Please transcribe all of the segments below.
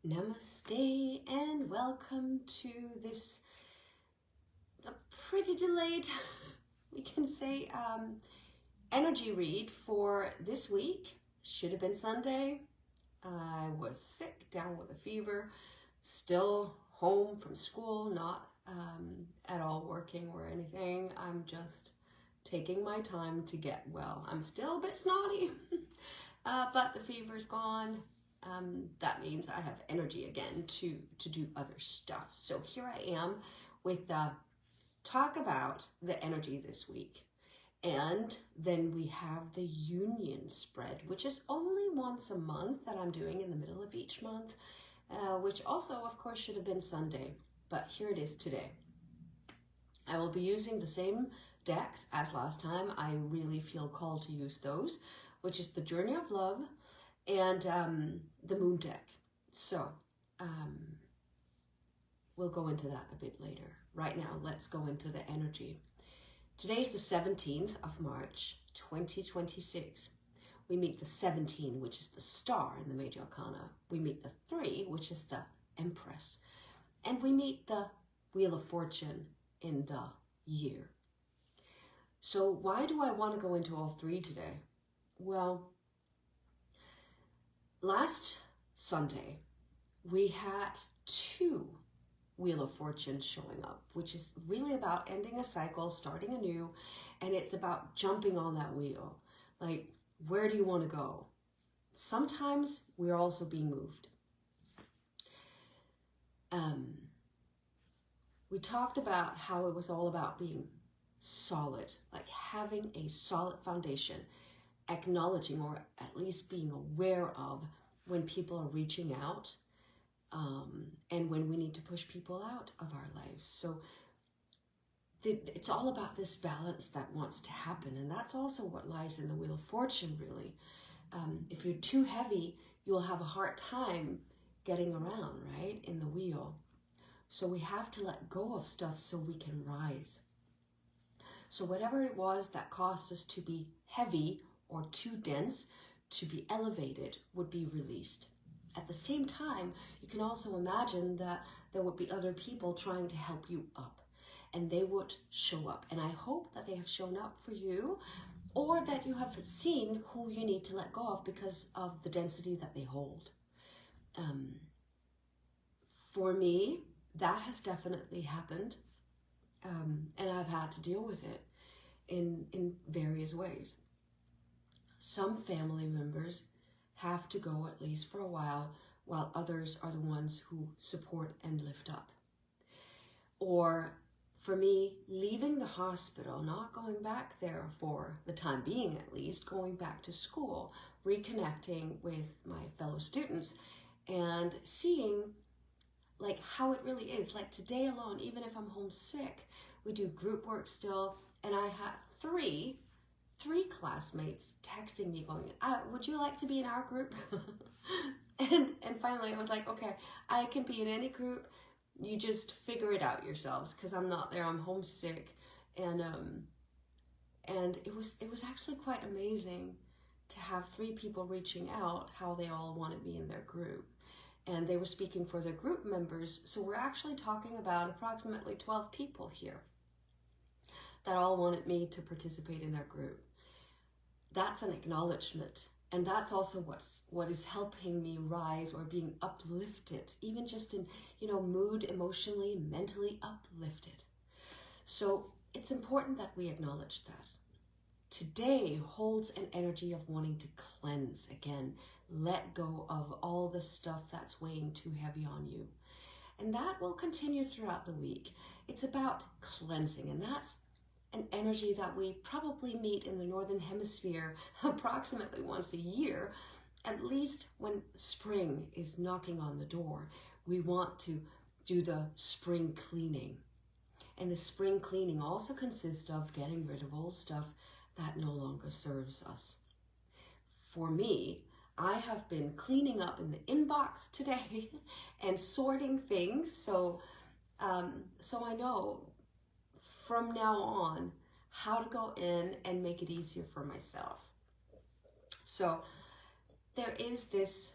Namaste and welcome to this pretty delayed, we can say, energy read for this week. Should have been Sunday. I was sick, down with a fever, still home from school, not at all working or anything. I'm just taking my time to get well. I'm still a bit snotty, but the fever's gone. That means I have energy again to do other stuff. So here I am with talk about the energy this week. And then we have the union spread, which is only once a month that I'm doing in the middle of each month, which also, of course, should have been Sunday. But here it is today. I will be using the same decks as last time. I really feel called to use those, which is the Journey of Love and the Moon deck. So we'll go into that a bit later. Right now, let's go into the energy. Today is the 17th of March, 2026. We meet the 17, which is the star in the major arcana. We meet the 3, which is the Empress. And we meet the Wheel of Fortune in the year. So why do I want to go into all 3 today? Well, last Sunday, we had 2 Wheel of Fortune showing up, which is really about ending a cycle, starting anew, and it's about jumping on that wheel. Like, where do you want to go? Sometimes we're also being moved. We talked about how it was all about being solid, like having a solid foundation, acknowledging or at least being aware of when people are reaching out, and when we need to push people out of our lives. So it's all about this balance that wants to happen, and that's also what lies in the Wheel of Fortune, really. If you're too heavy, you'll have a hard time getting around, right, in the wheel. So we have to let go of stuff so we can rise. So whatever it was that caused us to be heavy or too dense to be elevated would be released. At the same time, you can also imagine that there would be other people trying to help you up, and they would show up. And I hope that they have shown up for you, or that you have seen who you need to let go of because of the density that they hold. For me, that has definitely happened, and I've had to deal with it in various ways. Some family members have to go at least for a while others are the ones who support and lift up. Or for me, leaving the hospital, not going back there for the time being at least, going back to school, reconnecting with my fellow students and seeing like how it really is. Like today alone, even if I'm homesick, we do group work still, and I had three classmates texting me going, would you like to be in our group? and finally I was like, okay, I can be in any group, you just figure it out yourselves, because I'm not there, I'm homesick. And it was actually quite amazing to have 3 people reaching out how they all wanted me in their group, and they were speaking for their group members. So we're actually talking about approximately 12 people here that all wanted me to participate in their group. That's an acknowledgement, and that's also what is helping me rise or being uplifted, even just in, mood, emotionally, mentally uplifted. So it's important that we acknowledge that. Today holds an energy of wanting to cleanse again, let go of all the stuff that's weighing too heavy on you. And that will continue throughout the week. It's about cleansing, and that's an energy that we probably meet in the Northern Hemisphere approximately once a year, at least when spring is knocking on the door. We want to do the spring cleaning. And the spring cleaning also consists of getting rid of old stuff that no longer serves us. For me, I have been cleaning up in the inbox today and sorting things, so I know from now on how to go in and make it easier for myself. So there is this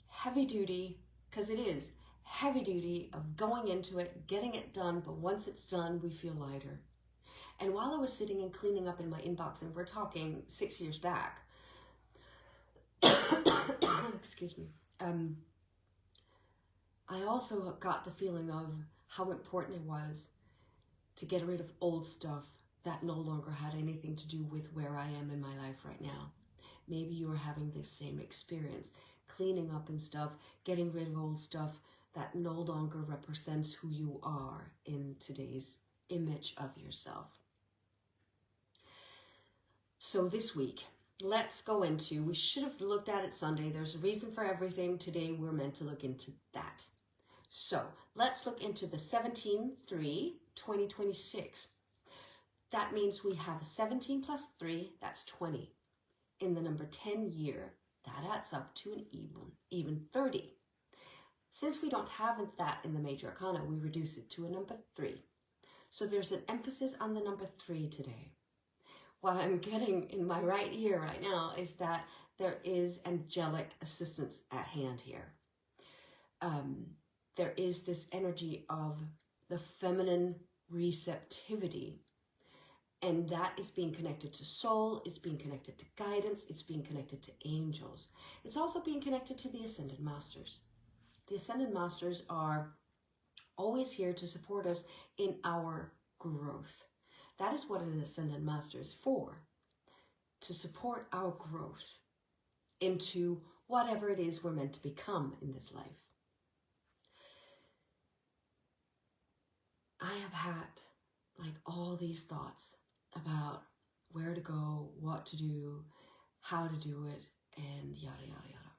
heavy duty because it is heavy duty of going into it, getting it done, but once it's done, we feel lighter. And while I was sitting and cleaning up in my inbox, and we're talking 6 years back, excuse me, I also got the feeling of how important it was to get rid of old stuff that no longer had anything to do with where I am in my life right now. Maybe you are having this same experience, cleaning up and stuff, getting rid of old stuff that no longer represents who you are in today's image of yourself. So this week, let's go into, we should have looked at it Sunday. There's a reason for everything. Today, we're meant to look into that. So let's look into the 17/3/2026. That means we have 17 plus 3, that's 20. In the number 10 year, that adds up to an even 30. Since we don't have that in the major arcana, we reduce it to a number 3. So there's an emphasis on the number 3 today. What I'm getting in my right ear right now is that there is angelic assistance at hand here. There is this energy of the feminine receptivity, and that is being connected to soul, it's being connected to guidance, it's being connected to angels. It's also being connected to the Ascended Masters. The Ascended Masters are always here to support us in our growth. That is what an Ascended Master is for, to support our growth into whatever it is we're meant to become in this life. I have had like all these thoughts about where to go, what to do, how to do it, and yada, yada, yada.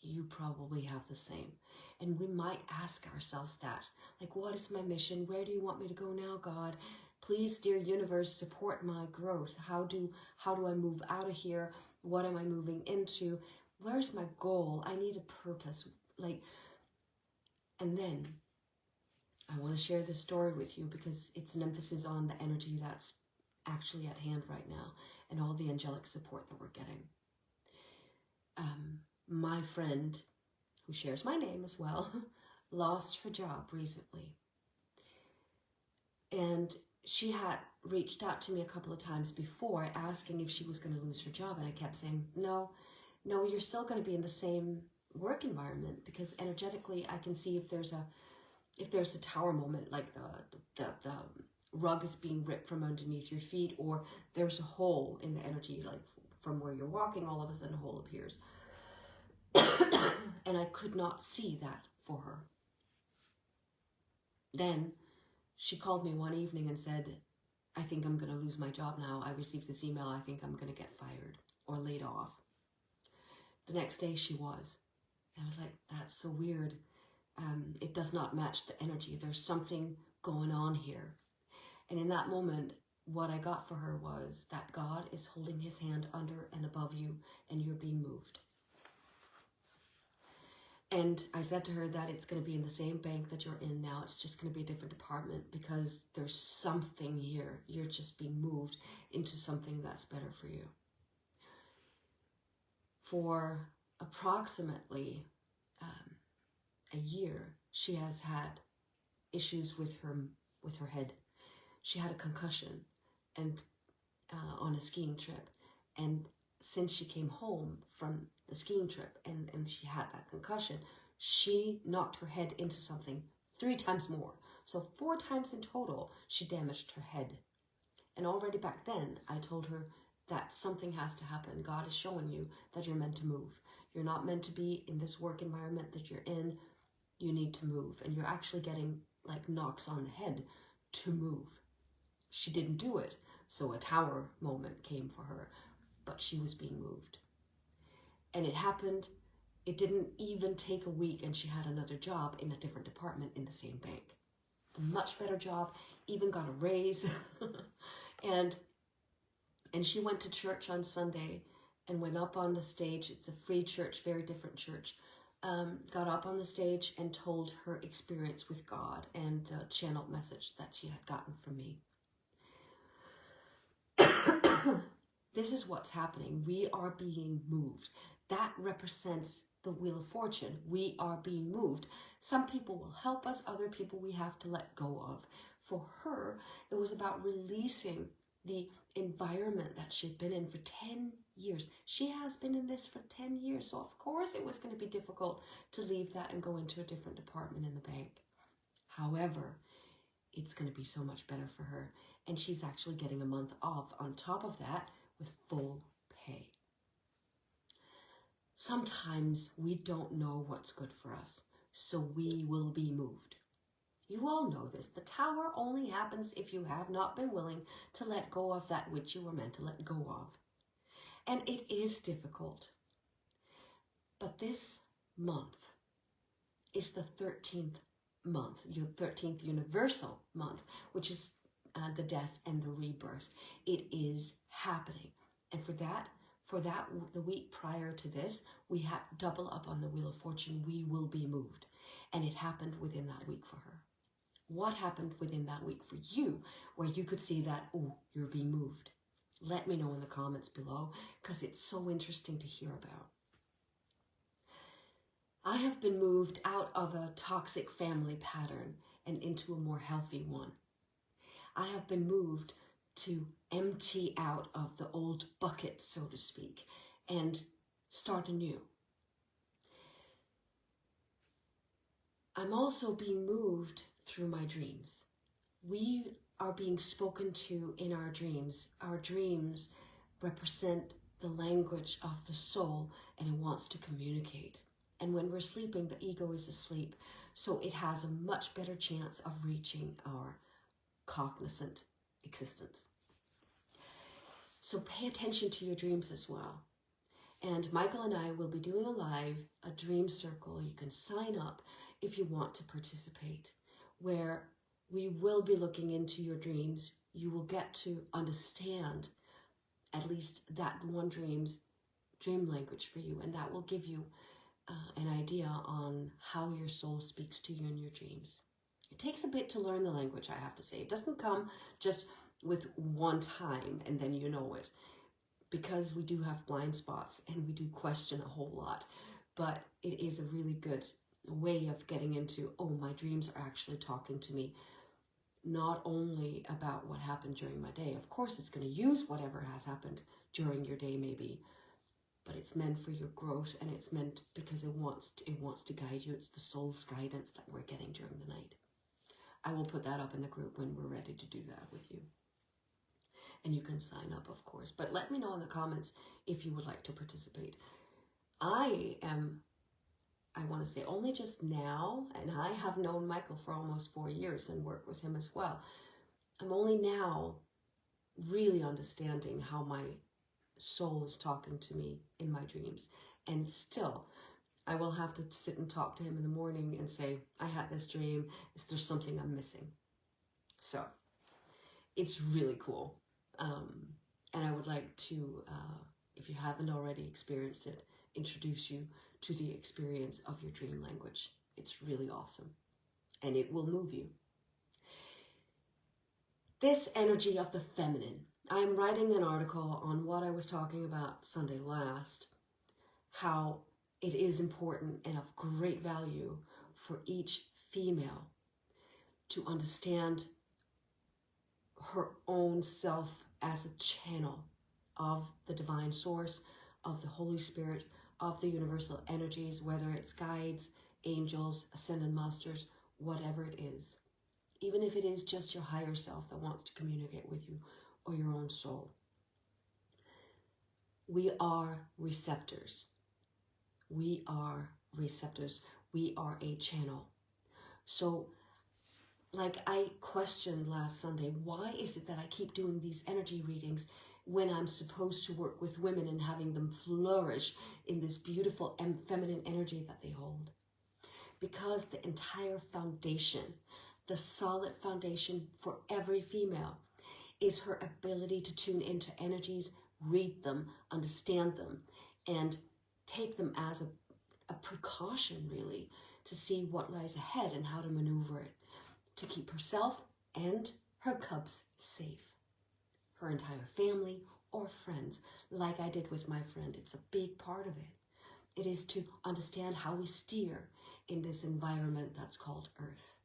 You probably have the same. And we might ask ourselves that, like, what is my mission? Where do you want me to go now, God? Please, dear universe, support my growth. How do I move out of here? What am I moving into? Where's my goal? I need a purpose. And then I want to share this story with you because it's an emphasis on the energy that's actually at hand right now and all the angelic support that we're getting. My friend, who shares my name as well, lost her job recently. And she had reached out to me a couple of times before asking if she was going to lose her job. And I kept saying, no, you're still going to be in the same work environment, because energetically I can see if there's a tower moment, like the rug is being ripped from underneath your feet, or there's a hole in the energy, like from where you're walking, all of a sudden a hole appears. And I could not see that for her. Then she called me one evening and said, I think I'm going to lose my job now. I received this email. I think I'm going to get fired or laid off. The next day she was. And I was like, that's so weird. It does not match the energy. There's something going on here. And in that moment, what I got for her was that God is holding his hand under and above you, and you're being moved. And I said to her that it's going to be in the same bank that you're in now. It's just going to be a different department, because there's something here. You're just being moved into something that's better for you. For approximately a year, she has had issues with her head. She had a concussion and on a skiing trip, and since she came home from the skiing trip and she had that concussion, she knocked her head into something 3 times more. So 4 times in total, she damaged her head. And already back then, I told her that something has to happen. God is showing you that you're meant to move. You're not meant to be in this work environment that you're in. You need to move. And you're actually getting like knocks on the head to move. She didn't do it, so a tower moment came for her, but she was being moved. And it happened, it didn't even take a week, and she had another job in a different department in the same bank. A much better job, even got a raise. and she went to church on Sunday and went up on the stage. It's a free church, very different church. Got up on the stage and told her experience with God and the channeled message that she had gotten from me. This is what's happening. We are being moved. That represents the Wheel of Fortune. We are being moved. Some people will help us, other people we have to let go of. For her, it was about releasing the environment that she'd been in for 10 years. She has been in this for 10 years, so of course it was going to be difficult to leave that and go into a different department in the bank. However, it's going to be so much better for her, and she's actually getting a month off on top of that with full pay. Sometimes we don't know what's good for us, so we will be moved. You all know this. The tower only happens if you have not been willing to let go of that which you were meant to let go of. And it is difficult. But this month is the 13th month, your 13th universal month, which is the death and the rebirth. It is happening. And for that, the week prior to this, we had double up on the Wheel of Fortune. We will be moved. And it happened within that week for her. What happened within that week for you where you could see that, oh, you're being moved? Let me know in the comments below, because it's so interesting to hear about. I have been moved out of a toxic family pattern and into a more healthy one. I have been moved to empty out of the old bucket, so to speak, and start anew. I'm also being moved through my dreams. We are being spoken to in our dreams. Our dreams represent the language of the soul, and it wants to communicate. And when we're sleeping, the ego is asleep, so it has a much better chance of reaching our cognizant existence. So pay attention to your dreams as well. And Michael and I will be doing a dream circle. You can sign up if you want to participate, where we will be looking into your dreams. You will get to understand at least that one dream language for you, and that will give you an idea on how your soul speaks to you in your dreams. It takes a bit to learn the language, I have to say. It doesn't come just with one time and then you know it, because we do have blind spots and we do question a whole lot. But it is a really good way of getting into, oh, my dreams are actually talking to me, not only about what happened during my day. Of course, it's going to use whatever has happened during your day maybe, but it's meant for your growth, and it's meant because it wants to guide you. It's the soul's guidance that we're getting during the night. I will put that up in the group when we're ready to do that with you. And you can sign up, of course. But let me know in the comments if you would like to participate. I want to say only just now, and I have known Michael for almost 4 years and worked with him as well. I'm only now really understanding how my soul is talking to me in my dreams. And still, I will have to sit and talk to him in the morning and say, I had this dream. Is there something I'm missing? So it's really cool. And I would like to, if you haven't already experienced it, introduce you to the experience of your dream language. It's really awesome, and it will move you. This energy of the feminine. I am writing an article on what I was talking about Sunday last, how it is important and of great value for each female to understand her own self as a channel of the divine source, of the Holy Spirit, of the universal energies, whether it's guides, angels, ascended masters, whatever it is. Even if it is just your higher self that wants to communicate with you, or your own soul. We are receptors. We are receptors. We are a channel. So, like I questioned last Sunday, why is it that I keep doing these energy readings when I'm supposed to work with women and having them flourish in this beautiful and feminine energy that they hold? Because the entire foundation, the solid foundation for every female, is her ability to tune into energies, read them, understand them, and take them as a precaution, really, to see what lies ahead and how to maneuver it, to keep herself and her cubs safe. Her entire family or friends, like I did with my friend. It's a big part of it. It is to understand how we steer in this environment that's called Earth.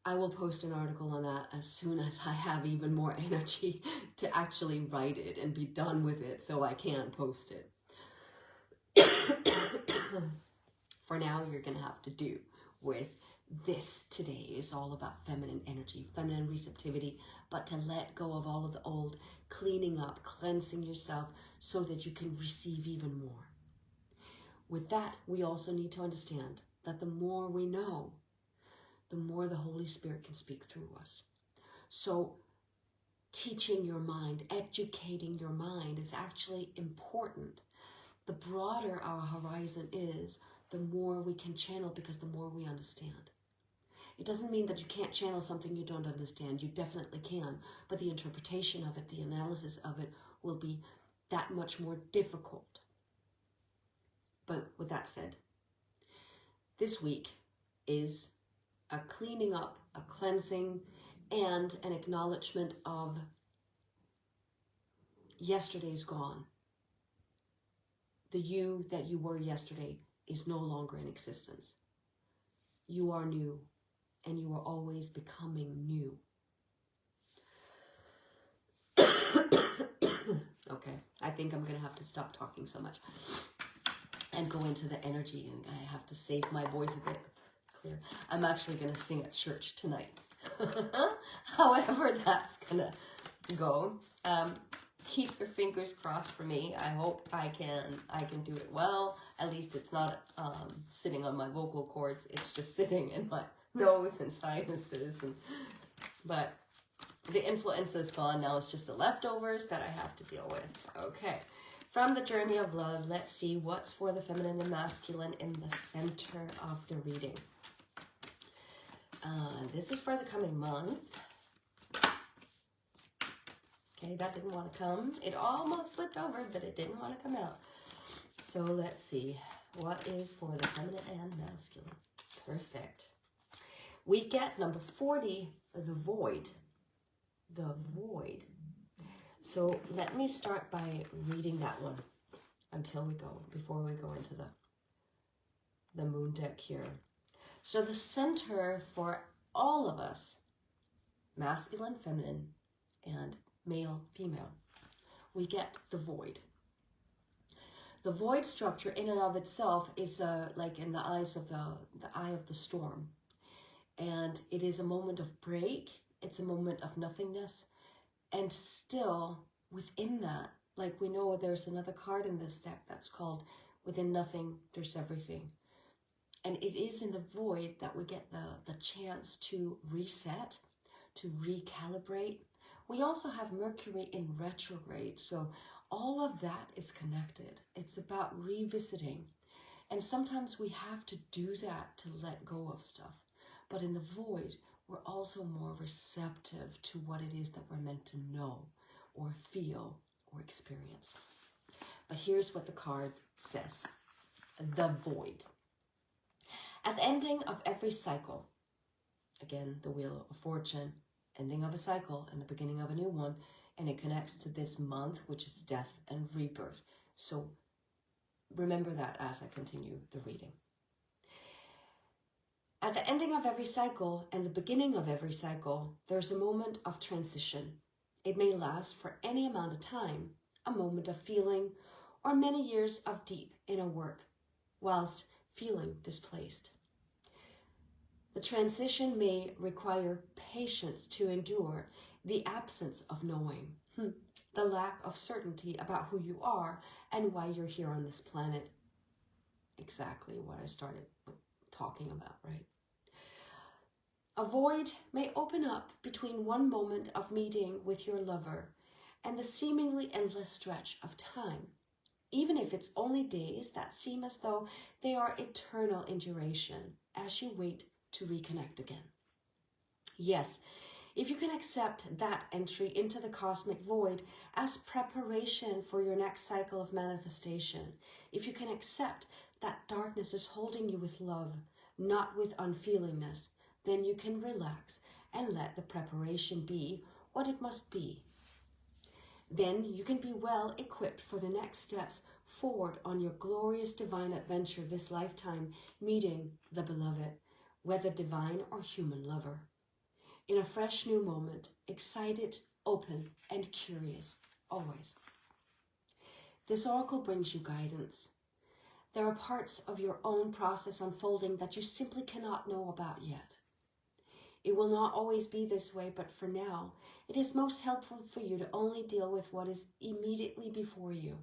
I will post an article on that as soon as I have even more energy to actually write it and be done with it so I can post it. For now, you're going to have to do with this. Today is all about feminine energy, feminine receptivity, but to let go of all of the old, cleaning up, cleansing yourself so that you can receive even more. With that, we also need to understand that the more we know, the more the Holy Spirit can speak through us. So teaching your mind, educating your mind is actually important. The broader our horizon is, the more we can channel, because the more we understand. It doesn't mean that you can't channel something you don't understand. You definitely can, but the interpretation of it, the analysis of it will be that much more difficult. But with that said, this week is a cleaning up, a cleansing, and an acknowledgement of yesterday's gone. The you that you were yesterday is no longer in existence. You are new, and you are always becoming new. Okay, I think I'm going to have to stop talking so much and go into the energy, and I have to save my voice a bit clear. I'm actually going to sing at church tonight. However that's going to go. Keep your fingers crossed for me. I hope I can do it well. At least it's not sitting on my vocal cords. It's just sitting in my nose and sinuses. But the influenza is gone. Now it's just the leftovers that I have to deal with. Okay. From the Journey of Love, let's see what's for the feminine and masculine in the center of the reading. This is for the coming month. Okay, that didn't want to come. It almost flipped over, but it didn't want to come out. So let's see. What is for the feminine and masculine? Perfect. We get number 40, the void. The void. So let me start by reading that one before we go into the moon deck here. So the center for all of us, masculine, feminine, and male, female, we get the void. The void structure in and of itself is like in the eyes of the eye of the storm. And it is a moment of break. It's a moment of nothingness. And still within that, like we know there's another card in this deck that's called Within Nothing, There's Everything. And it is in the void that we get the chance to reset, to recalibrate. We also have Mercury in retrograde, so all of that is connected. It's about revisiting. And sometimes we have to do that to let go of stuff. But in the void, we're also more receptive to what it is that we're meant to know or feel or experience. But here's what the card says. The void. At the ending of every cycle, again, the Wheel of Fortune, ending of a cycle and the beginning of a new one, and it connects to this month, which is death and rebirth. So remember that as I continue the reading. At the ending of every cycle and the beginning of every cycle, there's a moment of transition. It may last for any amount of time, a moment of feeling, or many years of deep inner work, whilst feeling displaced. The transition may require patience to endure the absence of knowing, the lack of certainty about who you are and why you're here on this planet. Exactly what I started talking about, right? A void may open up between one moment of meeting with your lover and the seemingly endless stretch of time, even if it's only days that seem as though they are eternal in duration as you wait to reconnect again. Yes, if you can accept that entry into the cosmic void as preparation for your next cycle of manifestation, if you can accept that darkness is holding you with love, not with unfeelingness, then you can relax and let the preparation be what it must be. Then you can be well equipped for the next steps forward on your glorious divine adventure this lifetime, meeting the beloved, whether divine or human lover. In a fresh new moment, excited, open, and curious, always. This oracle brings you guidance. There are parts of your own process unfolding that you simply cannot know about yet. It will not always be this way, but for now, it is most helpful for you to only deal with what is immediately before you.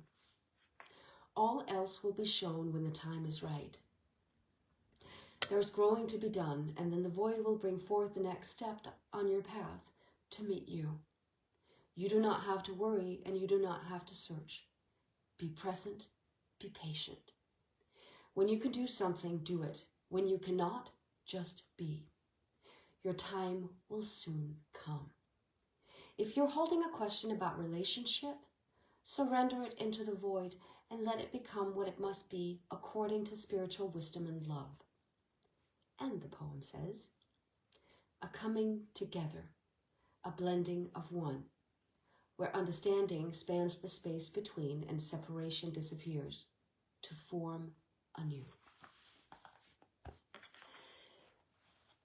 All else will be shown when the time is right. There is growing to be done, and then the void will bring forth the next step on your path to meet you. You do not have to worry, and you do not have to search. Be present, be patient. When you can do something, do it. When you cannot, just be. Your time will soon come. If you're holding a question about relationship, surrender it into the void and let it become what it must be according to spiritual wisdom and love. And the poem says, a coming together, a blending of one, where understanding spans the space between and separation disappears to form anew.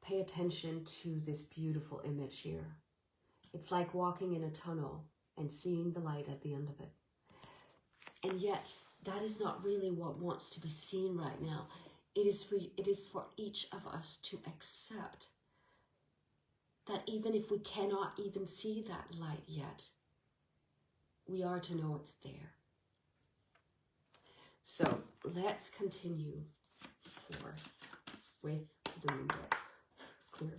Pay attention to this beautiful image here. It's like walking in a tunnel and seeing the light at the end of it. And yet, that is not really what wants to be seen right now. It is for each of us to accept that even if we cannot even see that light yet, we are to know it's there. So let's continue forth with the moon deck. Clear.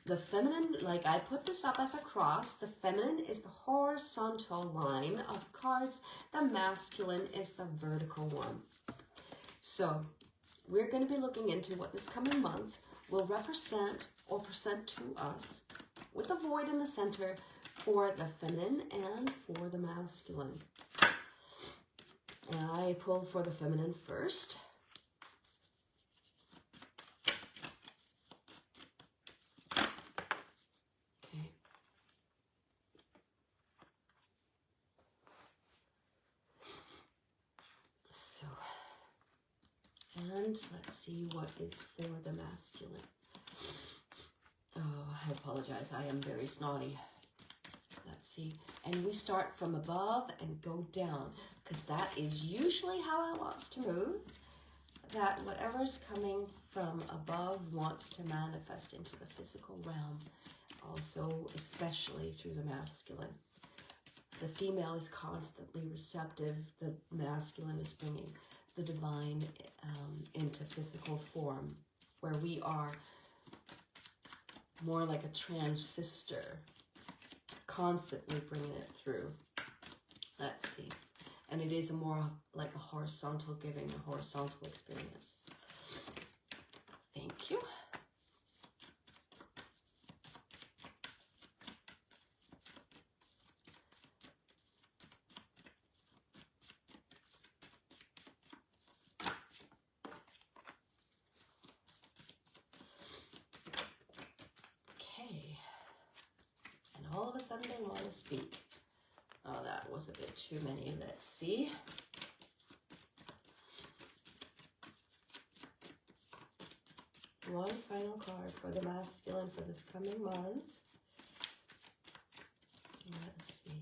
The feminine, like I put this up as a cross, the feminine is the horizontal line of cards, the masculine is the vertical one. So we're going to be looking into what this coming month will represent or present to us with a void in the center for the feminine and for the masculine. And I pull for the feminine first. Okay. So, and let's see what is for the masculine. Oh, I apologize. I am very snotty. Let's see. And we start from above and go down, because that is usually how I want to move. That whatever's coming from above wants to manifest into the physical realm. Also, especially through the masculine. The female is constantly receptive. The masculine is bringing the divine into physical form, where we are more like a transistor, constantly bringing it through. Let's see. And it is a more like a horizontal giving, a horizontal experience. Thank you. Okay. And all of a sudden they want to speak. Oh, that was a bit too many. Let's see. One final card for the masculine for this coming month. Let's see.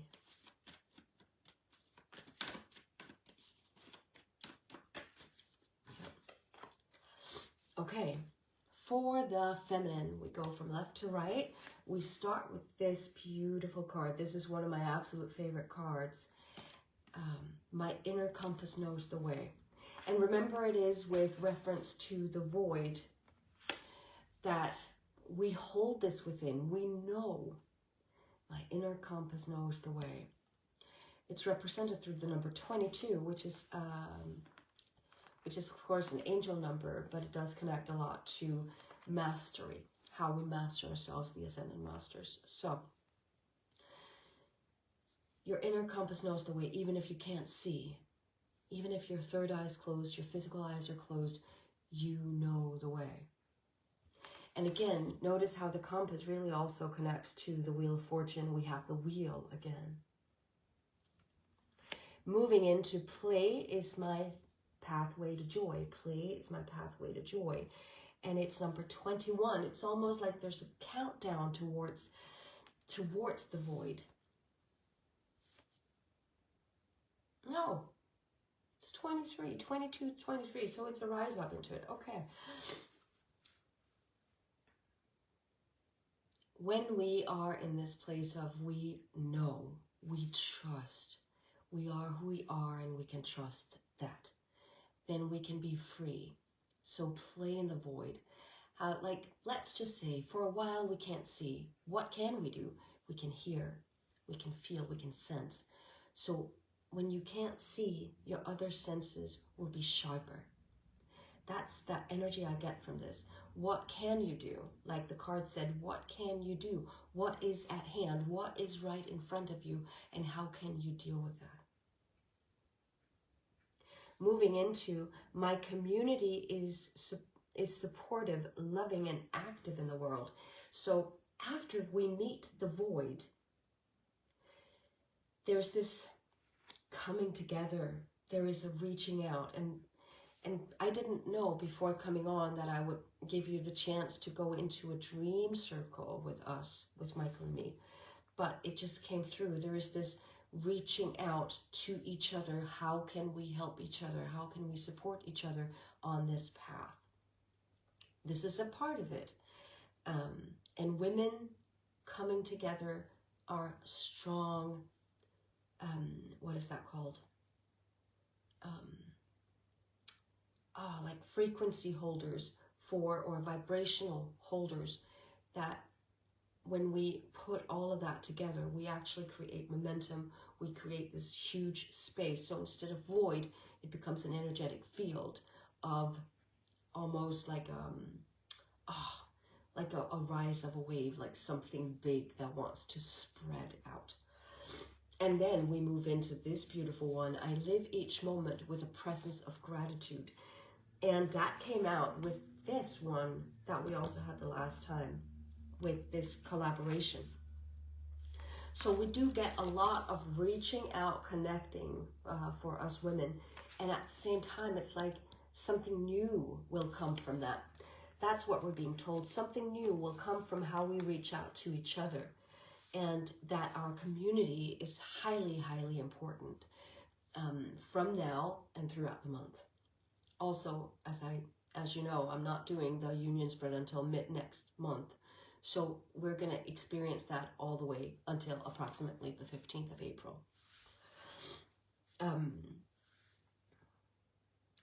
Okay, for the feminine, we go from left to right. We start with this beautiful card. This is one of my absolute favorite cards. My inner compass knows the way. And remember, it is with reference to the void that we hold this within. We know my inner compass knows the way. It's represented through the number 22, which is of course an angel number, but it does connect a lot to mastery, how we master ourselves, the ascended masters. So your inner compass knows the way, even if you can't see, even if your third eye is closed, your physical eyes are closed, you know the way. And again, notice how the compass really also connects to the Wheel of Fortune. We have the wheel again. Moving into play is my pathway to joy. Play is my pathway to joy. And it's number 21. It's almost like there's a countdown towards the void. No, it's 23, 22, 23. So it's a rise up into it. Okay. When we are in this place of we know, we trust, we are who we are and we can trust that, then we can be free. So play in the void. Like, let's just say for a while we can't see. What can we do? We can hear, we can feel, we can sense. So when you can't see, your other senses will be sharper. That's that energy I get from this. What can you do? Like the card said, what can you do? What is at hand? What is right in front of you? And how can you deal with that? Moving into my community is supportive, loving, and active in the world. So after we meet the void, there's this coming together. There is a reaching out. And I didn't know before coming on that I would give you the chance to go into a dream circle with us, with Michael and me. But it just came through. There is this reaching out to each other. How can we help each other? How can we support each other on this path? This is a part of it. And women coming together are strong, what is that called? Like frequency holders or vibrational holders, that when we put all of that together, we actually create momentum. We create this huge space. So instead of void, it becomes an energetic field of almost like a rise of a wave, like something big that wants to spread out. And then we move into this beautiful one. I live each moment with a presence of gratitude. And that came out with this one that we also had the last time with this collaboration. So we do get a lot of reaching out, connecting for us women. And at the same time, it's like something new will come from that. That's what we're being told. Something new will come from how we reach out to each other. And that our community is highly, highly important from now and throughout the month. Also, as you know, I'm not doing the union spread until mid-next month. So we're going to experience that all the way until approximately the 15th of April.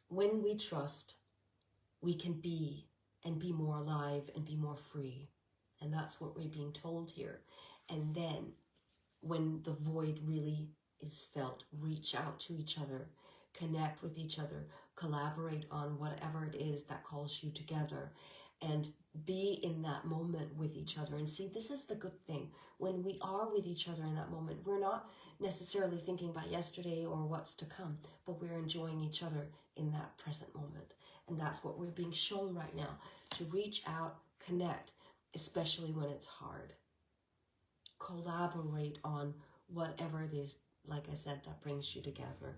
When we trust, we can be and be more alive and be more free. And that's what we're being told here. And then when the void really is felt, reach out to each other, connect with each other, collaborate on whatever it is that calls you together, and be in that moment with each other. And see, this is the good thing. When we are with each other in that moment, we're not necessarily thinking about yesterday or what's to come, but we're enjoying each other in that present moment. And that's what we're being shown right now, to reach out, connect, especially when it's hard. Collaborate on whatever it is, like I said, that brings you together.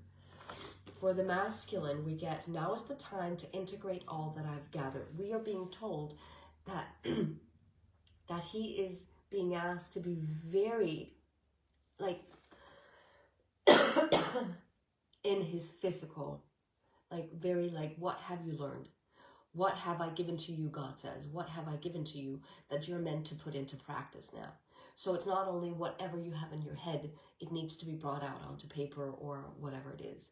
For the masculine, we get, now is the time to integrate all that I've gathered. We are being told that that he is being asked to be very, like, in his physical, like, very, like, what have you learned? What have I given to you, God says? What have I given to you that you're meant to put into practice now? So it's not only whatever you have in your head, it needs to be brought out onto paper or whatever it is.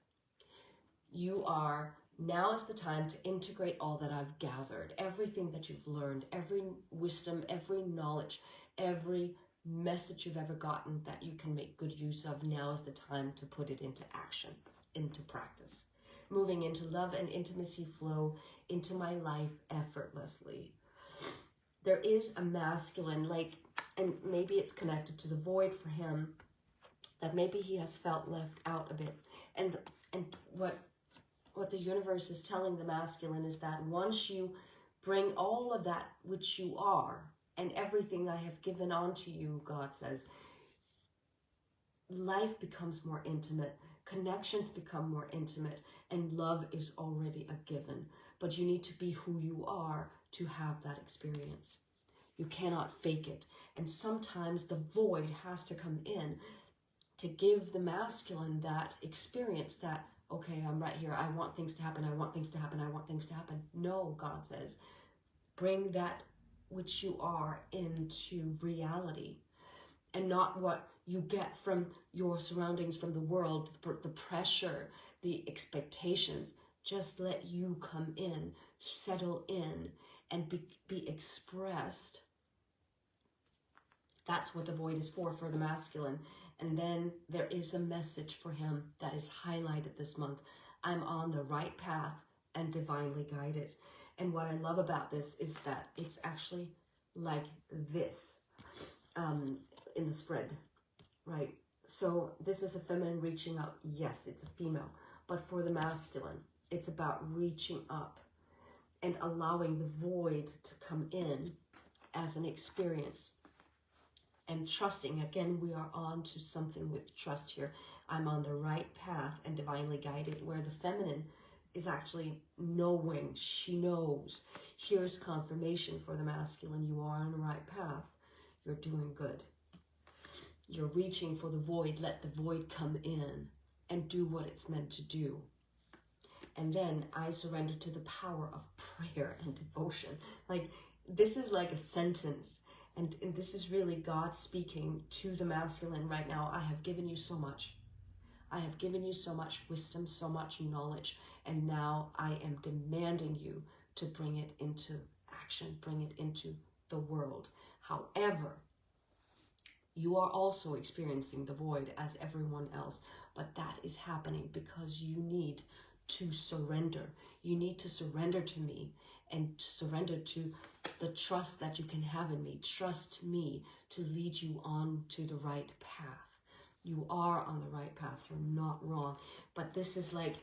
You are, now is the time to integrate all that I've gathered, everything that you've learned, every wisdom, every knowledge, every message you've ever gotten that you can make good use of. Now is the time to put it into action, into practice. Moving into love and intimacy flow into my life effortlessly. There is a masculine, like, and maybe it's connected to the void for him, that maybe he has felt left out a bit. And what the universe is telling the masculine is that once you bring all of that which you are and everything I have given onto you, God says, life becomes more intimate, Connections become more intimate, and love is already a given. But you need to be who you are to have that experience. You cannot fake it. And sometimes the void has to come in to give the masculine that experience that, okay, I'm right here. I want things to happen. I want things to happen. I want things to happen. No, God says, bring that which you are into reality, and not what you get from your surroundings, from the world, the pressure, the expectations. Just let you come in, settle in, and be expressed. That's what the void is for the masculine. And then there is a message for him that is highlighted this month. I'm on the right path and divinely guided. And what I love about this is that it's actually like this in the spread, right? So this is a feminine reaching up. Yes, it's a female. But for the masculine, it's about reaching up and allowing the void to come in as an experience. And trusting, again, we are on to something with trust here. I'm on the right path and divinely guided, where the feminine is actually knowing. She knows. Here's confirmation for the masculine. You are on the right path. You're doing good. You're reaching for the void. Let the void come in and do what it's meant to do. And then I surrender to the power of prayer and devotion. Like, this is like a sentence. And this is really God speaking to the masculine right now. I have given you so much. I have given you so much wisdom, so much knowledge. And now I am demanding you to bring it into action, bring it into the world. However, you are also experiencing the void as everyone else. But that is happening because you need to surrender. You need to surrender to me and surrender to the trust that you can have in me. Trust me to lead you on to the right path. You are on the right path. You're not wrong. But this is like,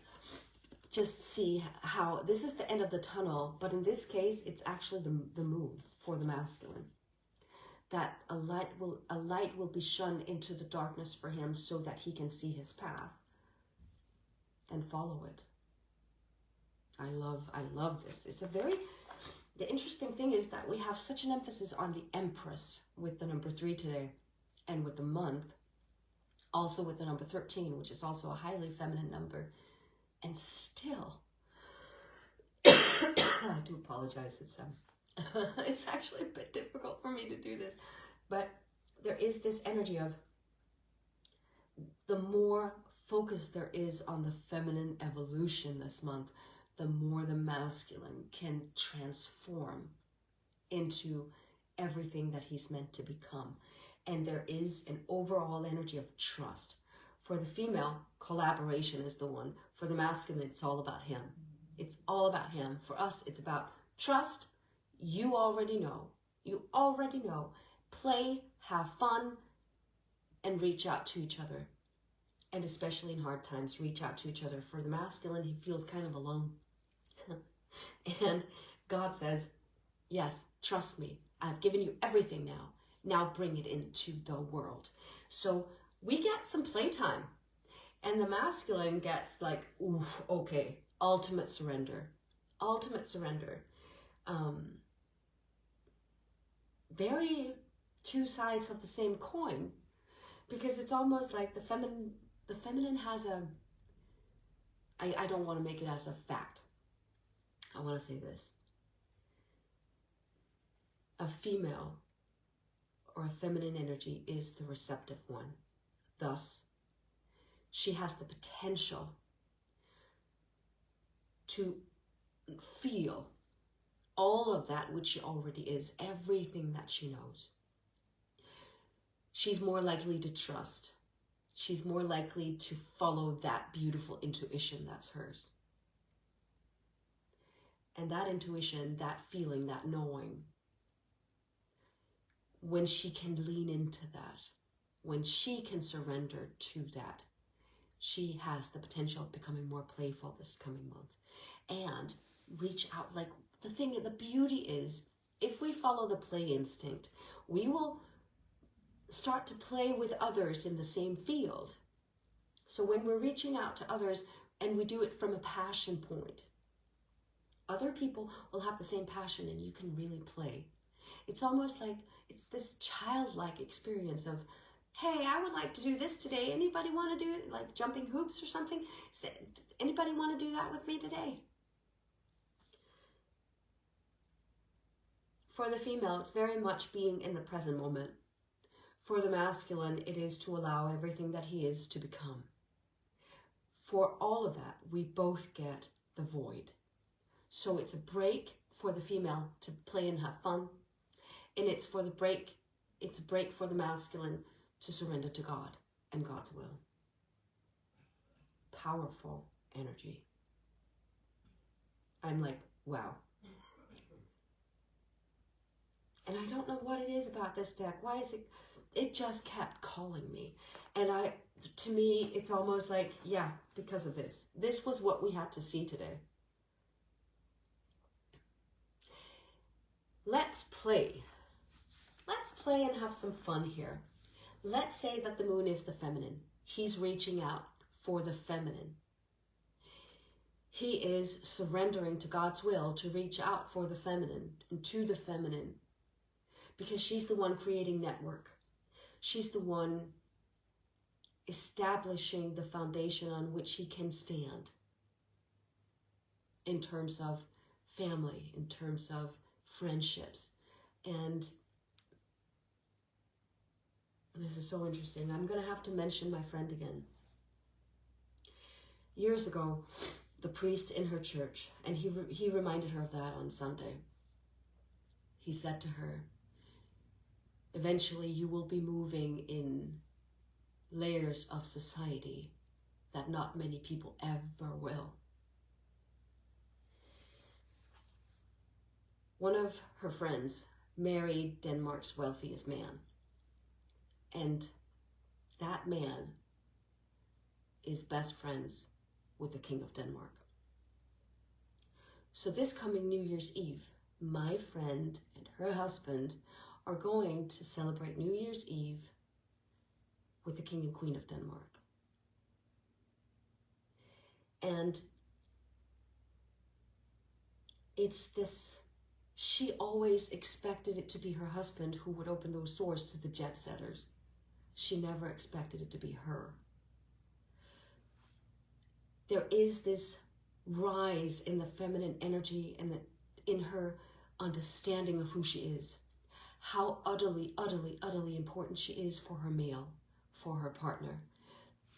just see how, this is the end of the tunnel. But in this case, it's actually the moon for the masculine. That a light will be shone into the darkness for him so that he can see his path and follow it. I love this. It's a very, the interesting thing is that we have such an emphasis on the Empress with the number 3 today, and with the month, also with the number 13, which is also a highly feminine number. And still, I do apologize. It's actually a bit difficult for me to do this, but there is this energy of the more focus there is on the feminine evolution this month, the more the masculine can transform into everything that he's meant to become. And there is an overall energy of trust. For the female, collaboration is the one. For the masculine, it's all about him. It's all about him. For us, it's about trust. You already know. You already know. Play, have fun, and reach out to each other. And especially in hard times, reach out to each other. For the masculine, he feels kind of alone. And God says, yes, trust me. I've given you everything now. Now bring it into the world. So we get some playtime. And the masculine gets like, ooh, okay, ultimate surrender. Ultimate surrender. Very two sides of the same coin. Because it's almost like the feminine has a, I don't want to make it as a fact. I want to say this. A female or a feminine energy is the receptive one. Thus, she has the potential to feel all of that which she already is, everything that she knows. She's more likely to trust. She's more likely to follow that beautiful intuition that's hers. And that intuition, that feeling, that knowing, when she can lean into that, when she can surrender to that, she has the potential of becoming more playful this coming month and reach out. Like the beauty is, if we follow the play instinct, we will start to play with others in the same field. So when we're reaching out to others and we do it from a passion point, other people will have the same passion and you can really play. It's almost like it's this childlike experience of, hey, I would like to do this today. Anybody want to do it? Like jumping hoops or something? Anybody want to do that with me today? For the female, it's very much being in the present moment. For the masculine, it is to allow everything that he is to become. For all of that, we both get the void. So it's a break for the female to play and have fun. And it's a break for the masculine to surrender to God and God's will. Powerful energy. I'm like, wow. And I don't know what it is about this deck. Why is it just kept calling me. And to me, it's almost like, yeah, because of this. This was what we had to see today. Let's play. Let's play and have some fun here. Let's say that the moon is the feminine. He's reaching out for the feminine. He is surrendering to God's will to reach out for the feminine and to the feminine, because she's the one creating network. She's the one establishing the foundation on which he can stand in terms of family, in terms of friendships. And this is so interesting. I'm going to have to mention my friend again. Years ago, the priest in her church, and he reminded her of that on Sunday. He said to her, eventually you will be moving in layers of society that not many people ever will. One of her friends married Denmark's wealthiest man. And that man is best friends with the King of Denmark. So this coming New Year's Eve, my friend and her husband are going to celebrate New Year's Eve with the King and Queen of Denmark. And it's this, she always expected it to be her husband who would open those doors to the jet setters. She never expected it to be her. There is this rise in the feminine energy and in her understanding of who she is. How utterly, utterly, utterly important she is for her male, for her partner,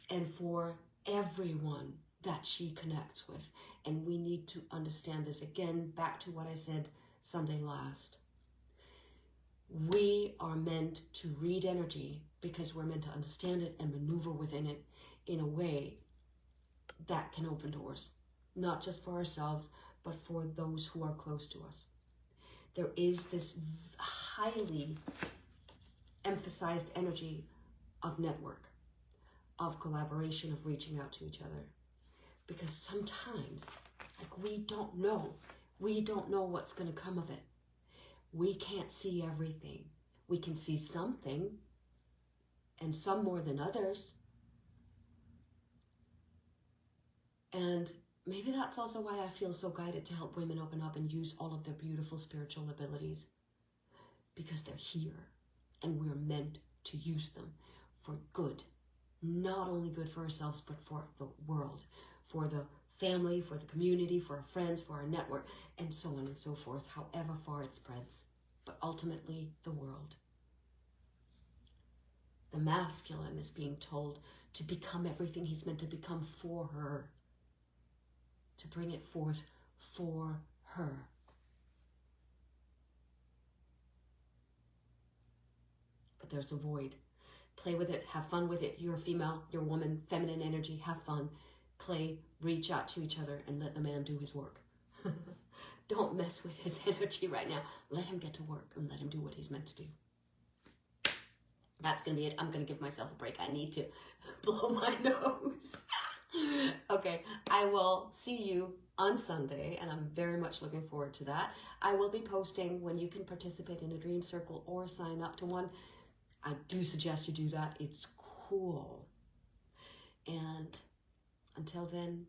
and for everyone that she connects with. And we need to understand this again, back to what I said Sunday last. We are meant to read energy because we're meant to understand it and maneuver within it in a way that can open doors, not just for ourselves, but for those who are close to us. There is this highly emphasized energy of network, of collaboration, of reaching out to each other. Because sometimes, like, we don't know what's going to come of it. We can't see everything. We can see something, and some more than others. And maybe that's also why I feel so guided to help women open up and use all of their beautiful spiritual abilities. Because they're here, and we're meant to use them for good. Not only good for ourselves, but for the world, for the family, for the community, for our friends, for our network, and so on and so forth, however far it spreads. But ultimately, the world. The masculine is being told to become everything he's meant to become for her. To bring it forth for her. But there's a void. Play with it, have fun with it. You're a female, you're a woman, feminine energy, have fun. Play, reach out to each other, and let the man do his work. Don't mess with his energy right now. Let him get to work and let him do what he's meant to do. That's going to be it. I'm going to give myself a break. I need to blow my nose. Okay, I will see you on Sunday, and I'm very much looking forward to that. I will be posting when you can participate in a dream circle or sign up to one. I do suggest you do that. It's cool. And until then,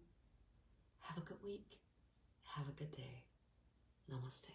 have a good week. Have a good day. Namaste.